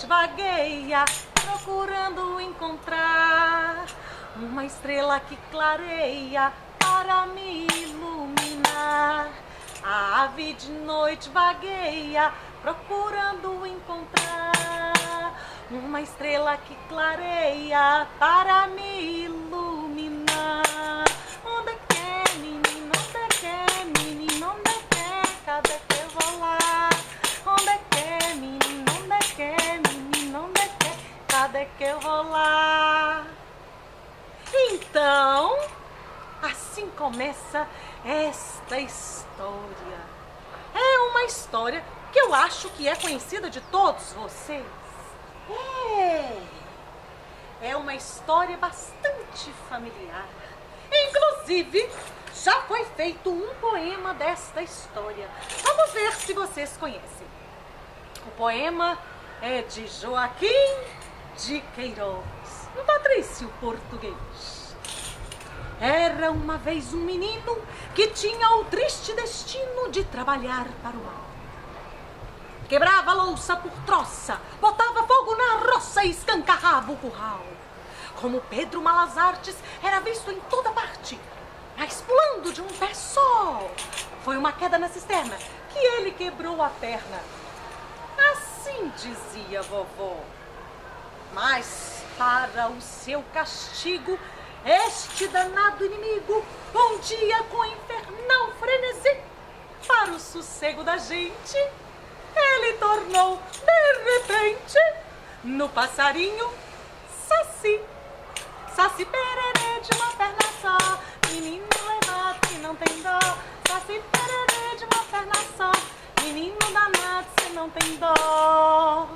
noite vagueia, procurando encontrar uma estrela que clareia para me iluminar. A ave de noite vagueia, procurando encontrar uma estrela que clareia para me iluminar. Onde é que é, menino? Onde é que é, menino? Onde é que é? Cadê que eu vou lá? Onde é que é, menino? Onde é que é, menino? Onde é que é? Cadê que eu vou lá? Então, assim começa esta história. É uma história que eu acho que é conhecida de todos vocês. É uma história bastante familiar. Inclusive, já foi feito um poema desta história. Vamos ver se vocês conhecem. O poema é de Joaquim de Queiroz, um patrício português. Era uma vez um menino que tinha o triste destino de trabalhar para o mal. Quebrava a louça por troça, botava fogo na roça e escancarrava o curral. Como Pedro Malas Artes era visto em toda parte, mas pulando de um pé só. Foi uma queda na cisterna que ele quebrou a perna. Assim dizia a vovó. Mas para o seu castigo, este danado inimigo, um dia com infernal frenesi, para o sossego da gente, ele tornou, de repente, no passarinho, Saci. Saci pererê de uma perna só, menino levado que não tem dó. Saci pererê de uma perna só, menino danado se não tem dó.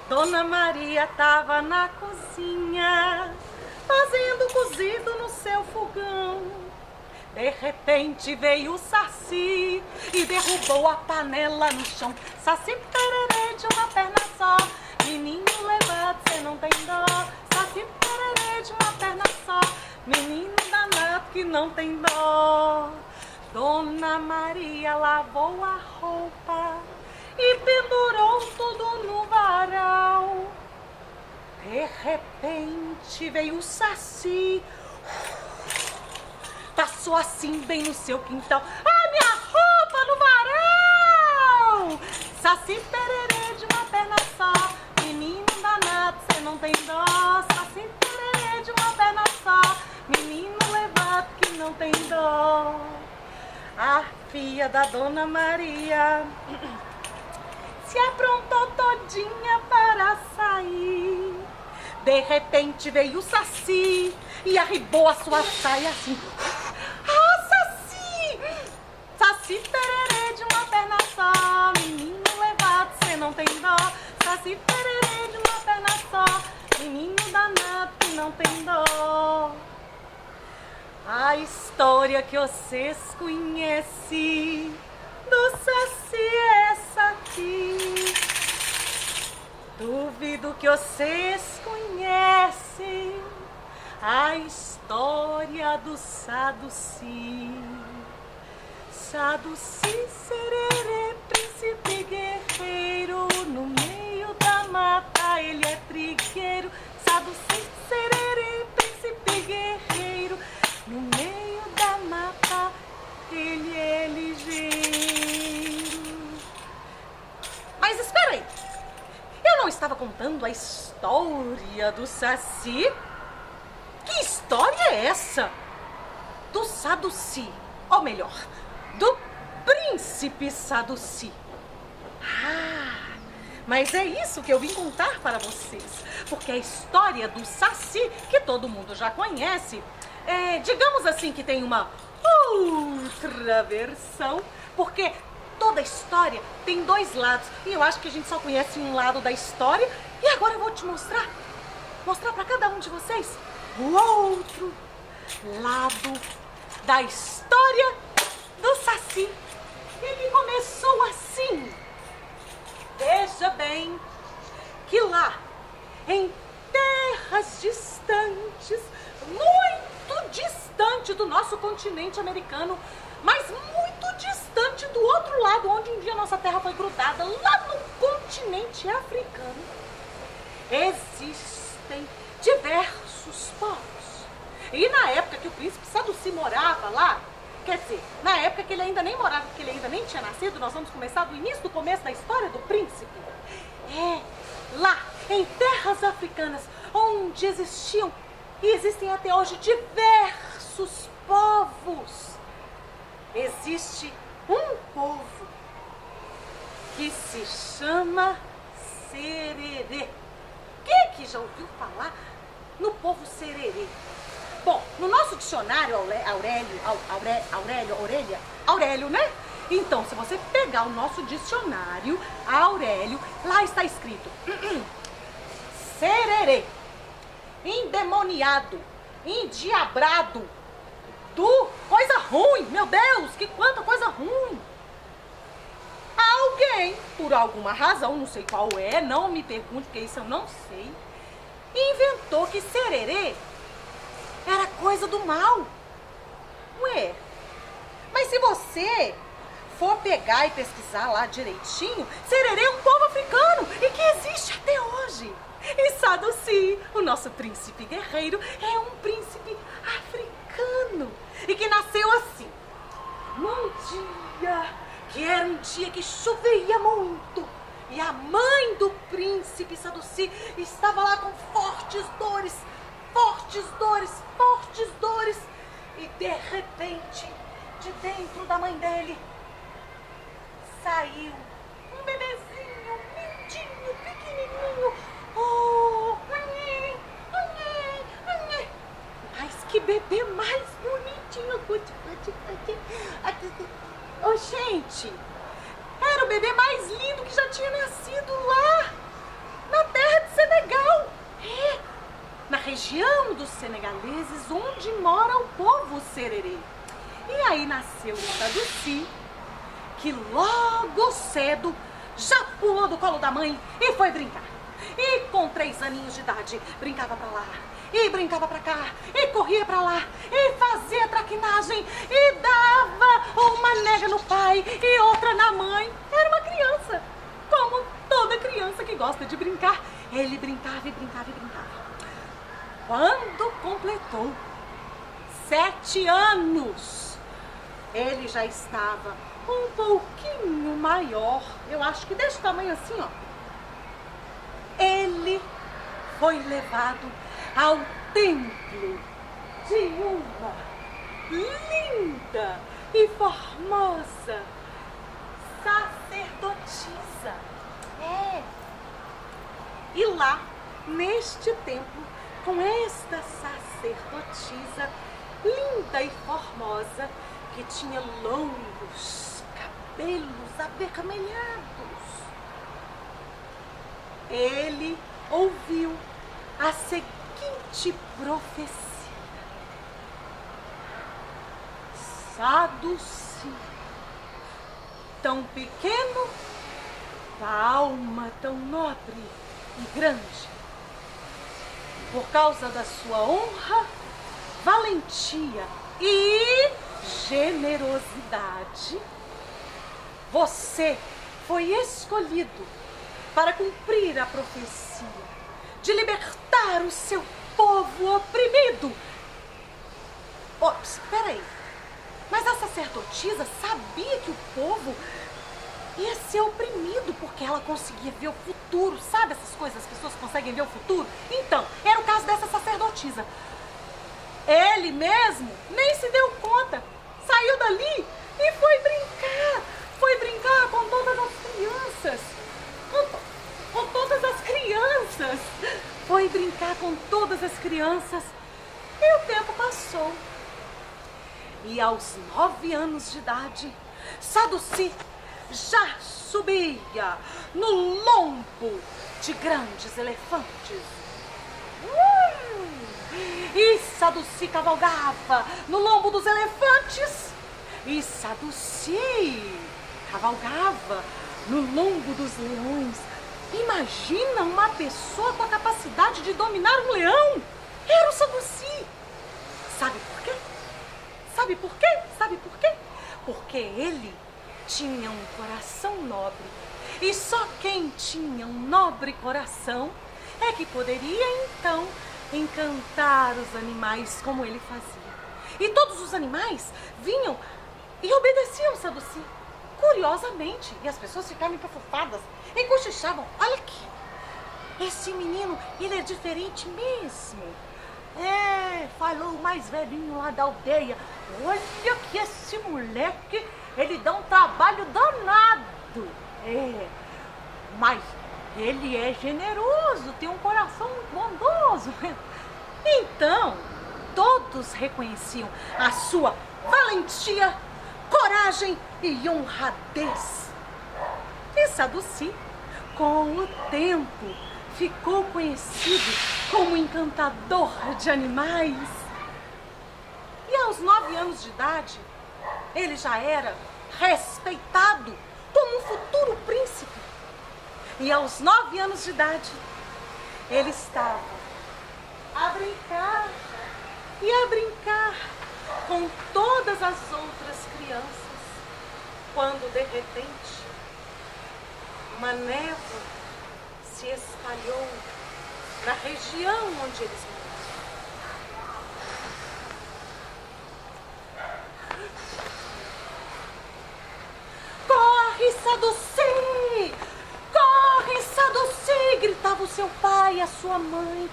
Dona Maria tava na cozinha, fazendo cozido no seu fogão. De repente veio o Saci e derrubou a panela no chão. Saci pererê de uma perna só, menino levado, cê não tem dó. Saci pererê de uma perna só, menino danado que não tem dó. Dona Maria lavou a roupa e pendurou tudo no varal. De repente veio o Saci, passou assim bem no seu quintal. Ah, minha roupa no varal! Saci pererê de uma perna só, menino danado, cê não tem dó. Saci pererê de uma perna só, menino levado que não tem dó. A filha da Dona Maria se aprontou todinha para sair. De repente veio o Saci e arribou a sua saia assim. Ah, Saci! Saci pererê de uma perna só, menino levado, cê não tem dó. Saci pererê de uma perna só, menino danado que não tem dó. A história que vocês conhecem do Saci é essa aqui. Duvido que vocês conhecem a história do Saduci. Saduci, sererê, príncipe guerreiro, no meio da mata ele é trigueiro. Saduci, sererê, príncipe guerreiro, no meio da mata ele é ligeiro. Mas espera aí, eu não estava contando a história do Saci? Que história é essa? Do Saduci, ou melhor, do príncipe Saduci. Ah, mas é isso que eu vim contar para vocês, porque a história do Saci, que todo mundo já conhece, digamos assim que tem uma outra versão, porque toda história tem dois lados, e eu acho que a gente só conhece um lado da história, e agora eu vou te mostrar para cada um de vocês o outro lado da história do Saci. Ele começou assim. Veja bem que lá, em terras distantes, muito distante do nosso continente americano, mas muito distante do outro lado, onde um dia nossa terra foi grudada, lá no continente africano, existem diversos povos. E na época que o príncipe Saduci morava lá, quer dizer, na época que ele ainda nem morava, que ele ainda nem tinha nascido, nós vamos começar do início do começo da história do príncipe. Lá, em terras africanas, onde existiam e existem até hoje diversos povos, existe um povo que se chama Sererê. Quem já ouviu falar no povo Sererê? Bom, no nosso dicionário Aurélio, né? Então, se você pegar o nosso dicionário Aurélio, lá está escrito Sererê, endemoniado, endiabrado, coisa ruim, meu Deus, que quanta coisa ruim. Alguém, por alguma razão, não sei qual é, não me pergunte, porque isso eu não sei, inventou que Sererê era coisa do mal. Ué, mas se você for pegar e pesquisar lá direitinho, Sererê é um povo africano e que existe até hoje. E Saduci, o nosso príncipe guerreiro, é um príncipe africano e que nasceu assim, num dia que era um dia que chovia muito. E a mãe do príncipe Saduci estava lá com fortes dores. E de repente, de dentro da mãe dele, saiu um bebezinho, lindinho, pequenininho. Oh, mas que bebê mais bonitinho. Oh, gente, era o bebê mais lindo que já tinha nascido lá, na terra de Senegal. Na região dos senegaleses, onde mora o povo Sererê. E aí nasceu o Saduci, que logo cedo já pulou do colo da mãe e foi brincar. E com 3 aninhos de idade, brincava pra lá, e brincava pra cá, e corria pra lá, e fazia traquinagem, e dava uma nega no pai e outra na mãe. Era uma criança, como toda criança que gosta de brincar. Ele brincava e brincava e brincava. Quando completou 7 anos, ele já estava um pouquinho maior, eu acho que desse tamanho assim, ó. Ele foi levado ao templo de uma linda e formosa sacerdotisa. E lá, neste templo, com esta sacerdotisa linda e formosa, que tinha longos cabelos avermelhados, ele ouviu a seguinte profecia: Saduci, tão pequeno, da alma tão nobre e grande, por causa da sua honra, valentia e generosidade, você foi escolhido para cumprir a profecia de libertar o seu povo oprimido. Espera aí, mas a sacerdotisa sabia que o povo ia ser oprimido porque ela conseguia ver o futuro. Sabe essas coisas, as pessoas conseguem ver o futuro? Então, era o caso dessa sacerdotisa. Ele mesmo nem se deu conta. Saiu dali e foi brincar. Foi brincar com todas as crianças. Com todas as crianças. Foi brincar com todas as crianças. E o tempo passou. E aos 9 anos de idade, Saduci já subia no lombo de grandes elefantes. E Saduci cavalgava no lombo dos elefantes. E Saduci cavalgava no lombo dos leões. Imagina uma pessoa com a capacidade de dominar um leão. Era o Saduci. Sabe por quê? Sabe por quê? Sabe por quê? Porque ele tinha um coração nobre. E só quem tinha um nobre coração é que poderia então encantar os animais como ele fazia. E todos os animais vinham e obedeciam Saduci, curiosamente. E as pessoas ficavam empafufadas e cochichavam: olha aqui, esse menino, ele é diferente mesmo. Falou o mais velhinho lá da aldeia: olha que esse moleque, ele dá um trabalho danado. Mas ele é generoso, tem um coração bondoso. Então, todos reconheciam a sua valentia, coragem e honradez. E Saduci, com o tempo, ficou conhecido como encantador de animais. E aos 9 anos de idade, ele já era respeitado como um futuro príncipe. E aos 9 anos de idade, ele estava a brincar e a brincar com todas as outras crianças, quando de repente uma névoa se espalhou na região onde eles moravam. Corre, Saduci! Corre, Saduci! Gritava o seu pai e a sua mãe.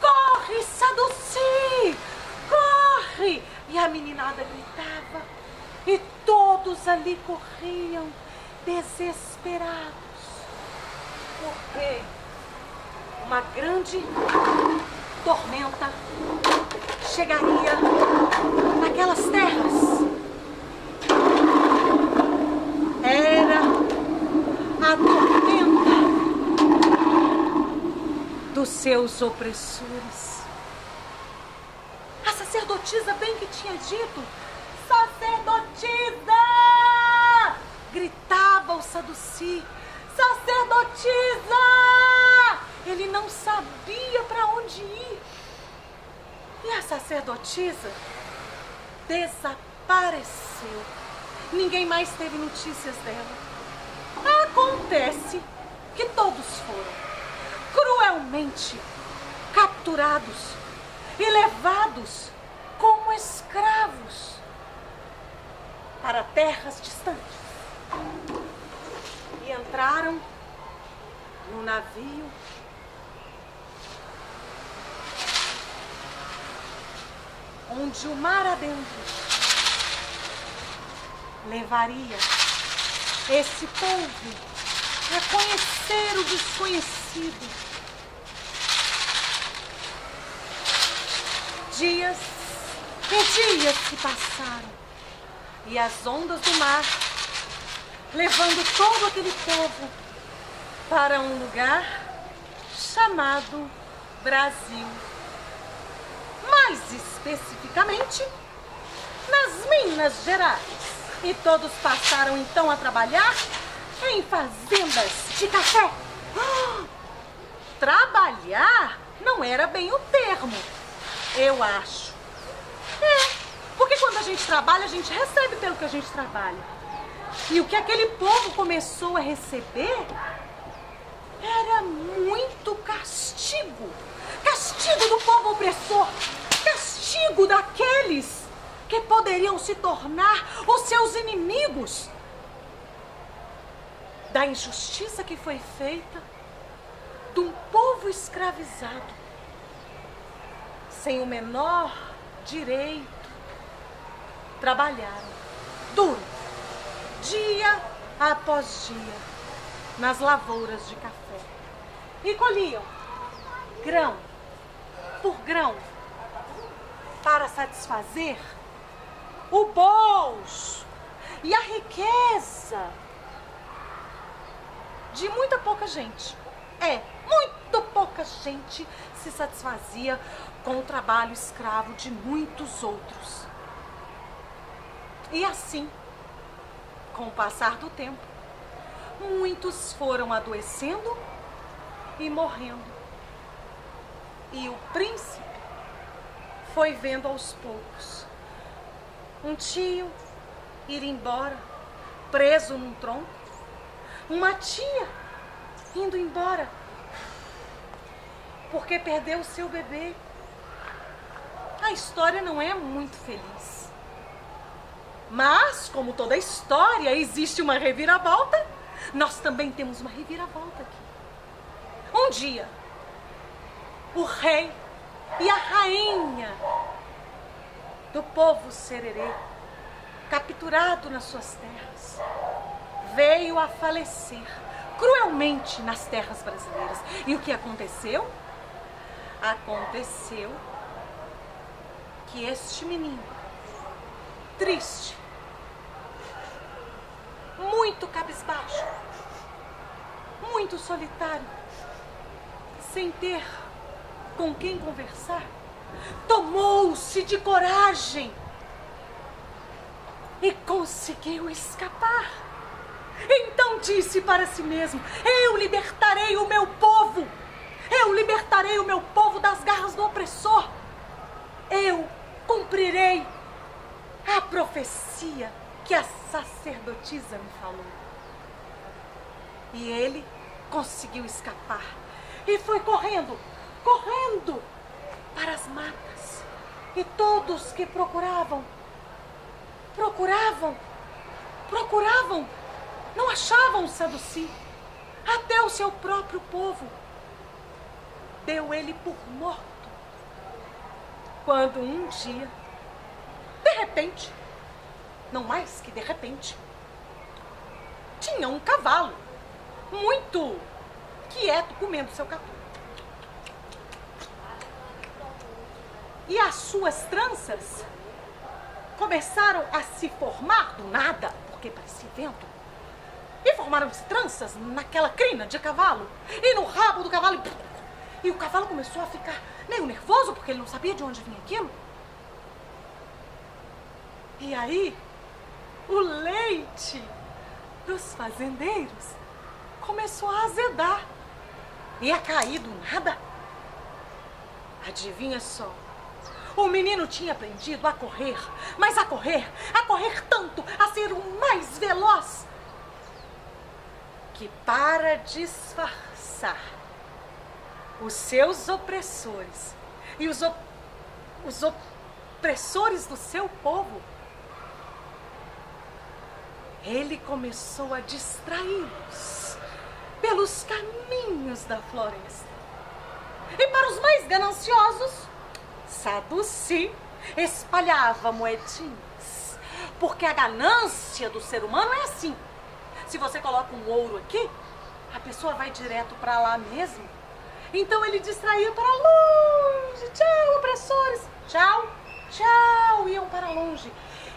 Corre, Saduci! Corre! E a meninada gritava. E todos ali corriam, desesperados. Porque uma grande tormenta chegaria naquelas terras. Era a tormenta dos seus opressores. A sacerdotisa bem que tinha dito: sacerdotisa! Gritava o Saduci: sacerdotisa! Ele não sabia para onde ir. E a sacerdotisa desapareceu. Ninguém mais teve notícias dela. Acontece que todos foram cruelmente capturados e levados como escravos para terras distantes. E entraram no navio onde o mar adentro levaria esse povo a conhecer o desconhecido. Dias e dias se passaram, e as ondas do mar, levando todo aquele povo para um lugar chamado Brasil. Mais especificamente, nas Minas Gerais. E todos passaram então a trabalhar em fazendas de café. Trabalhar não era bem o termo, eu acho. Porque quando a gente trabalha, a gente recebe pelo que a gente trabalha. E o que aquele povo começou a receber era muito castigo. Castigo do povo opressor. Castigo daqueles que poderiam se tornar os seus inimigos. Da injustiça que foi feita de um povo escravizado, sem o menor direito. Trabalharam duro, dia após dia, nas lavouras de café. E colhiam grão por grão para satisfazer o bolso e a riqueza de muita pouca gente. Muito pouca gente se satisfazia com o trabalho escravo de muitos outros. E assim, com o passar do tempo, muitos foram adoecendo e morrendo. E o príncipe foi vendo aos poucos um tio ir embora, preso num tronco, uma tia indo embora, porque perdeu o seu bebê. A história não é muito feliz. Mas, como toda história, existe uma reviravolta. Nós também temos uma reviravolta aqui. Um dia, o rei e a rainha do povo Sererê, capturado nas suas terras, veio a falecer cruelmente nas terras brasileiras. E o que aconteceu? Aconteceu que este menino, triste, muito cabisbaixo, muito solitário, sem ter com quem conversar, tomou-se de coragem e conseguiu escapar. Então disse para si mesmo: eu libertarei o meu povo, eu libertarei o meu povo das garras do opressor, eu cumprirei a profecia que a sacerdotisa me falou. E ele conseguiu escapar e foi correndo para as matas. E todos que procuravam, não achavam o Saduci. Até o seu próprio povo deu ele por morto. Quando um dia, de repente, não mais que de repente, tinha um cavalo muito quieto comendo seu capim. E as suas tranças começaram a se formar do nada, porque parecia vento. E formaram-se tranças naquela crina de cavalo e no rabo do cavalo. E o cavalo começou a ficar meio nervoso, porque ele não sabia de onde vinha aquilo. E aí, o leite dos fazendeiros começou a azedar e a cair do nada. Adivinha só, o menino tinha aprendido a correr, mas a correr tanto, a ser o mais veloz, que para disfarçar os seus opressores e os opressores do seu povo, ele começou a distraí-los pelos caminhos da floresta. E para os mais gananciosos, Saduci espalhava moedinhas, porque a ganância do ser humano é assim. Se você coloca um ouro aqui, a pessoa vai direto para lá mesmo. Então ele distraía para longe. Tchau, opressores. Tchau, tchau. Iam para longe.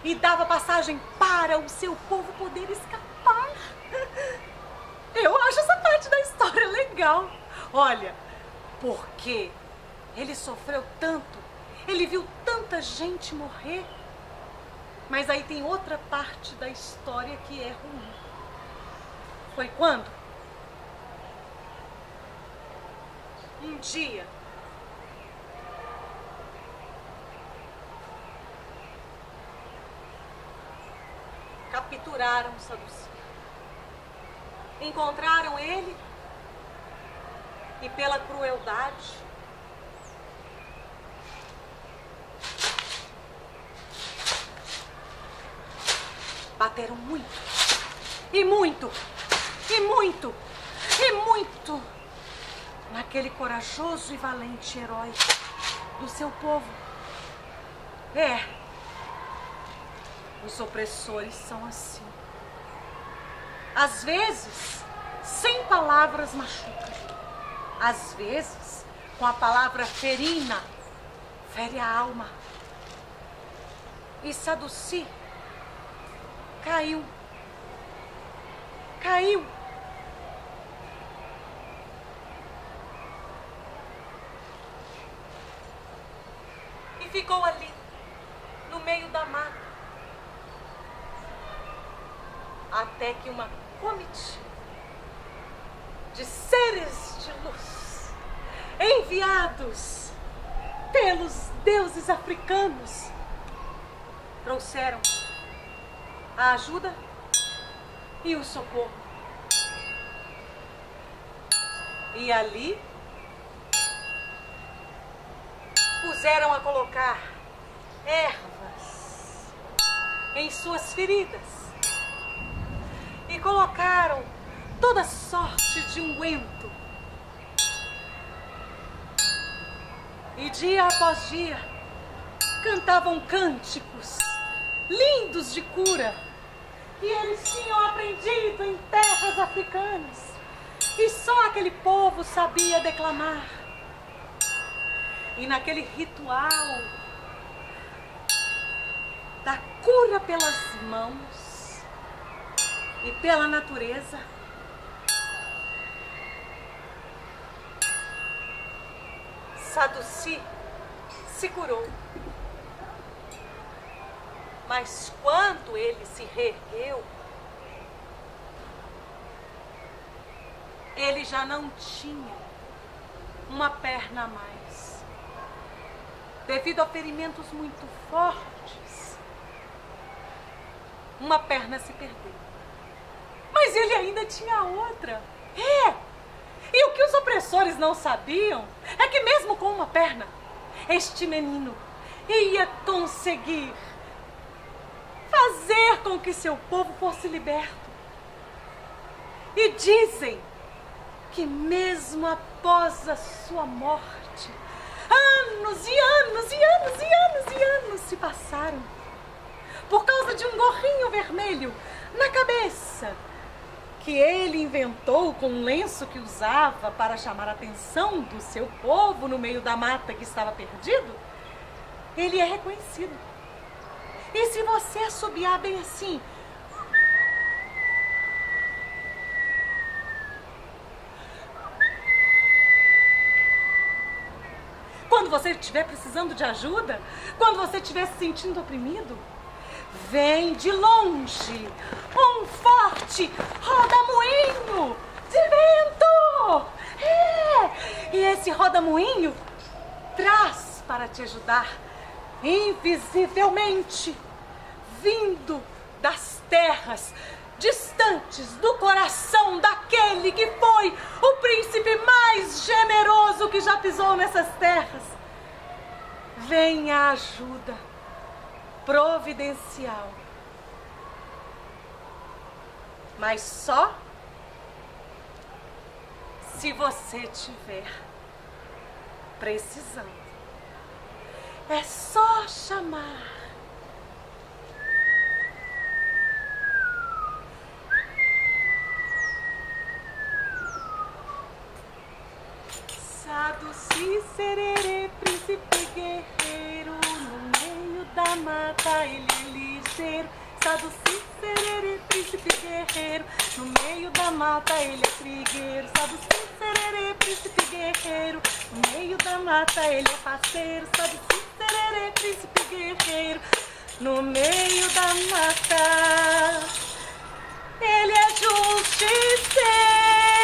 E dava passagem para o seu povo poder escapar. Eu acho essa parte da história legal. Olha, porque ele sofreu tanto, ele viu tanta gente morrer. Mas aí tem outra parte da história que é ruim. Foi quando? Um dia, capturaram o Saduci. Encontraram ele e, pela crueldade, bateram muito, e muito, e muito, e muito naquele corajoso e valente herói do seu povo. Os opressores são assim. Às vezes, sem palavras machuca. Às vezes, com a palavra ferina, fere a alma. E Saduci caiu. E ficou ali, no meio da mata, até que uma comitiva de seres de luz, enviados pelos deuses africanos, trouxeram a ajuda e o socorro. E ali puseram a colocar ervas em suas feridas e colocaram toda sorte de unguento. E dia após dia cantavam cânticos lindos de cura. E eles tinham aprendido em terras africanas. E só aquele povo sabia declamar. E naquele ritual da cura pelas mãos e pela natureza, Saduci se curou. Mas quando ele se reergueu, ele já não tinha uma perna a mais. Devido a ferimentos muito fortes, uma perna se perdeu. Mas ele ainda tinha outra. E o que os opressores não sabiam é que mesmo com uma perna, este menino ia conseguir fazer com que seu povo fosse liberto. E dizem que mesmo após a sua morte, anos e anos e anos e anos e anos se passaram por causa de um gorrinho vermelho na cabeça que ele inventou com um lenço que usava para chamar a atenção do seu povo no meio da mata que estava perdido. Ele é reconhecido. E se você assobiar bem assim, quando você estiver precisando de ajuda, quando você estiver se sentindo oprimido, vem de longe um forte rodamuinho de vento. E esse rodamuinho traz para te ajudar invisivelmente, vindo das terras distantes do coração daquele que foi o príncipe mais generoso que já pisou nessas terras. Vem a ajuda providencial, mas só se você tiver precisando. É só chamar. Saduci, sererê, príncipe guerreiro, no meio da mata ele é ligeiro. Saduci, sererê, príncipe guerreiro, no meio da mata ele é trigueiro. Saduci, sererê, príncipe guerreiro, no meio da mata ele é faceiro. Saduci, sererê, príncipe guerreiro, no meio da mata ele é justiceiro.